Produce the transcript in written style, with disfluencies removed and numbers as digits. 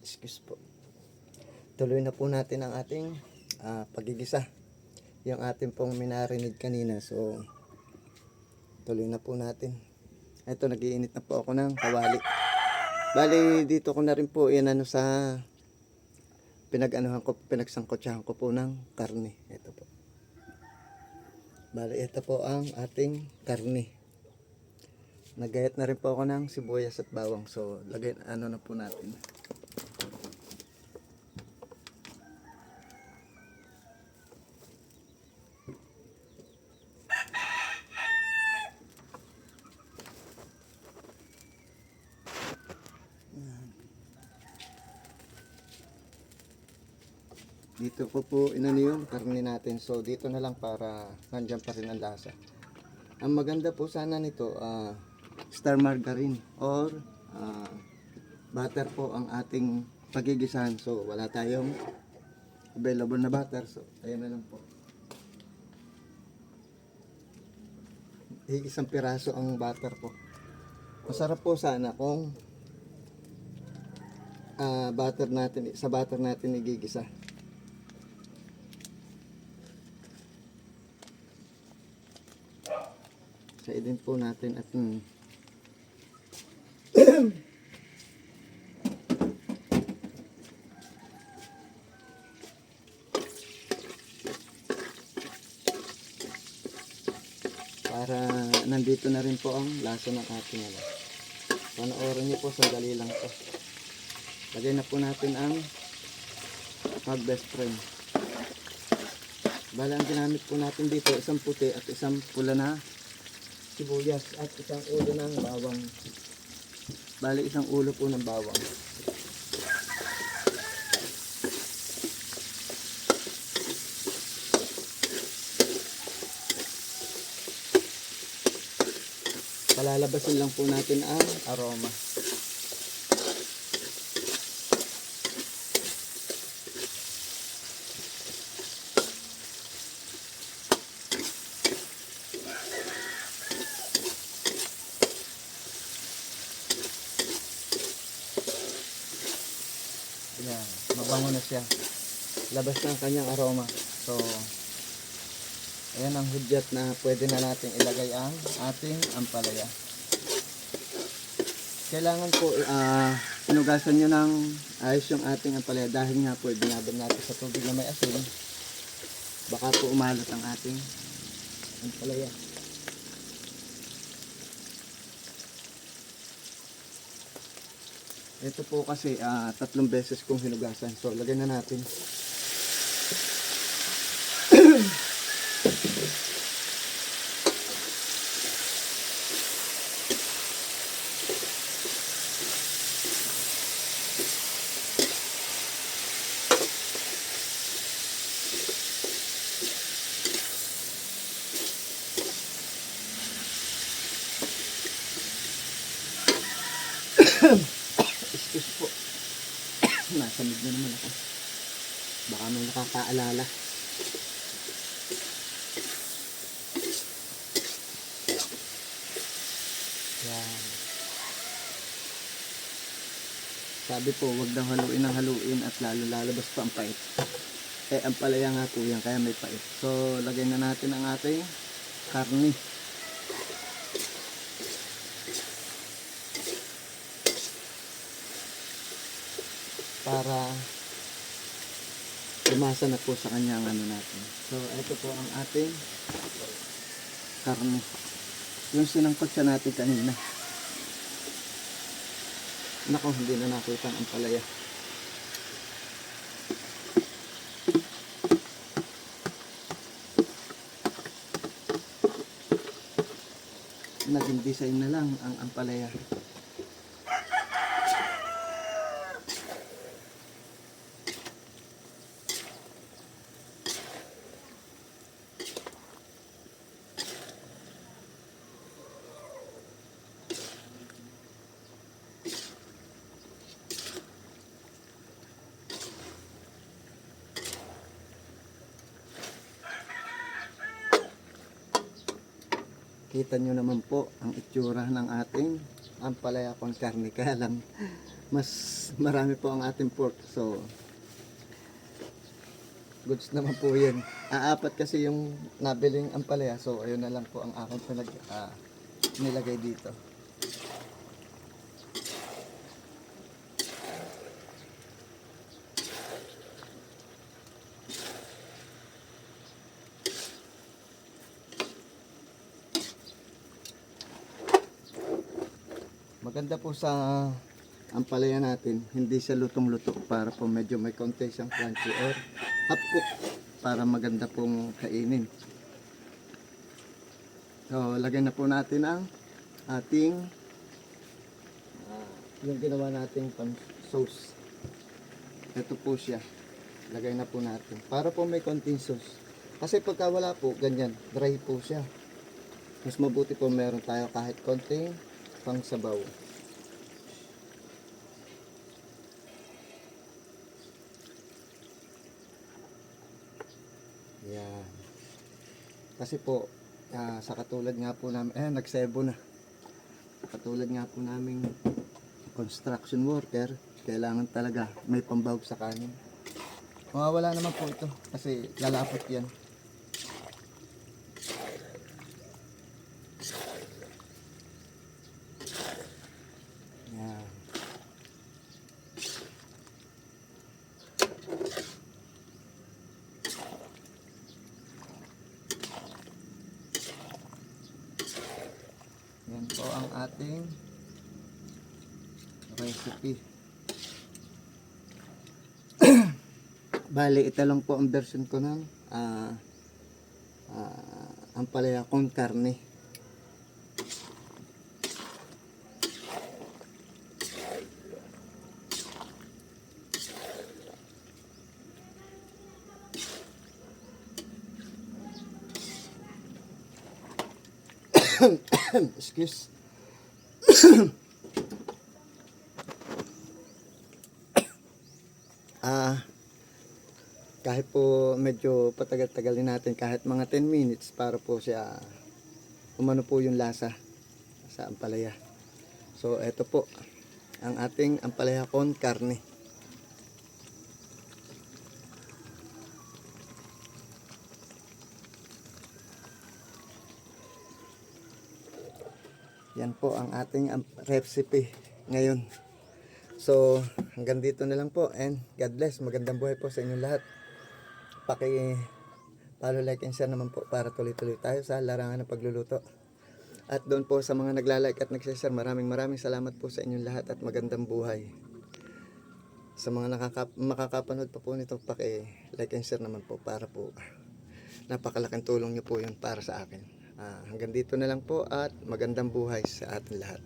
Excuse po. Tuloy na po natin ang ating pagigisa. Yung ating pong minarinig kanina. So, tuloy na po natin. Ito, nagiinit na po ako ng kawali. Bali, dito ko na rin po yan sa pinagsangkotsahan ko po ng karne. Ito po. Bali, ito po ang ating karne. Nagayat na rin po ako ng sibuyas at bawang. So, lagay na po natin. Dito ko po yung karne natin. So dito na lang para nandiyan pa rin ang lasa. Ang maganda po sana nito, star margarine or butter po ang ating pagigisahan. So wala tayong available na butter. So ayan na lang po. Isang piraso ang butter po. Masarap po sana kung sa butter natin igigisa. Saidin po natin at para nandito na rin po ang lasa ng ating panoorin niyo po, sandali lang po. Lagay na po natin ang mag best friend. Bala ang ginamit po natin dito, isang puti at isang pula na sibuyas at isang ulo ng bawang. Bali, isang ulo po ng bawang. Palalabasin lang po natin ang aroma. Yan, mabango na siya. Labas na ang kanyang aroma. So, ayan ang hudyat na pwede na natin ilagay ang ating ampalaya. Kailangan po sinugasan nyo ng ayos yung ating ampalaya dahil nga po binabad natin sa tubig na may asin. Baka po umalot ang ating ampalaya. Ito po kasi 3 beses kong hinugasan. So, lagay na natin. Excuse po. Nasamid na naman ako. Baka may nakakaalala. Yan. Sabi po, wag daw haluin ng haluin at lalo lalabas pa ang pait. Ang palaya nga po yan, kaya may pait. So, lagay na natin ang ating karne. Para lumasa na po sa kanyang natin. So, ito po ang ating karne. Yung sinangkot siya natin kanina. Nako, hindi na nakita ang palaya. Naging design na lang ang ampalaya. Kita nyo naman po ang itsura ng ating ampalaya con carne. Kaya lang, mas marami po ang ating pork. So, goods naman po yun. Aapat kasi yung nabiling ampalaya. So, ayun na lang po ang aking nilagay dito. Maganda po sa ampalaya natin, hindi siya lutong-luto para po medyo may konti siyang crunchy or half cook para maganda pong kainin. So, lagyan na po natin ang ating yung ginawa nating pang sauce. Ito po siya. Lagay na po natin para po may konting sauce. Kasi pagka wala po, ganyan, dry po siya. Mas mabuti po meron tayo kahit konting pang sabaw. Yan. Kasi po, sa katulad nga po namin, nagsebo na. Katulad nga po namin construction worker, kailangan talaga may pambawag sa kanin. Mawawala naman po ito kasi lalapot yan. Yan. Yan po ang ating recipe. Bali, ito lang po ang version ko ng ampalaya con carne. Excuse. Kahit po medyo patagal-tagalin natin kahit mga 10 minutes para po siya umano po yung lasa sa ampalaya. So eto po ang ating ampalaya con carne. Yan po ang ating recipe ngayon. So hanggang dito na lang po and God bless. Magandang buhay po sa inyong lahat. Follow, like, and share naman po para tuloy-tuloy tayo sa larangan ng pagluluto. At doon po sa mga nagla-like at nagsashare, maraming salamat po sa inyong lahat at magandang buhay. Sa mga makakapanood pa po nito, like and share naman po para po napakalaking tulong nyo po yun para sa akin. Hanggang dito na lang po at magandang buhay sa atin lahat.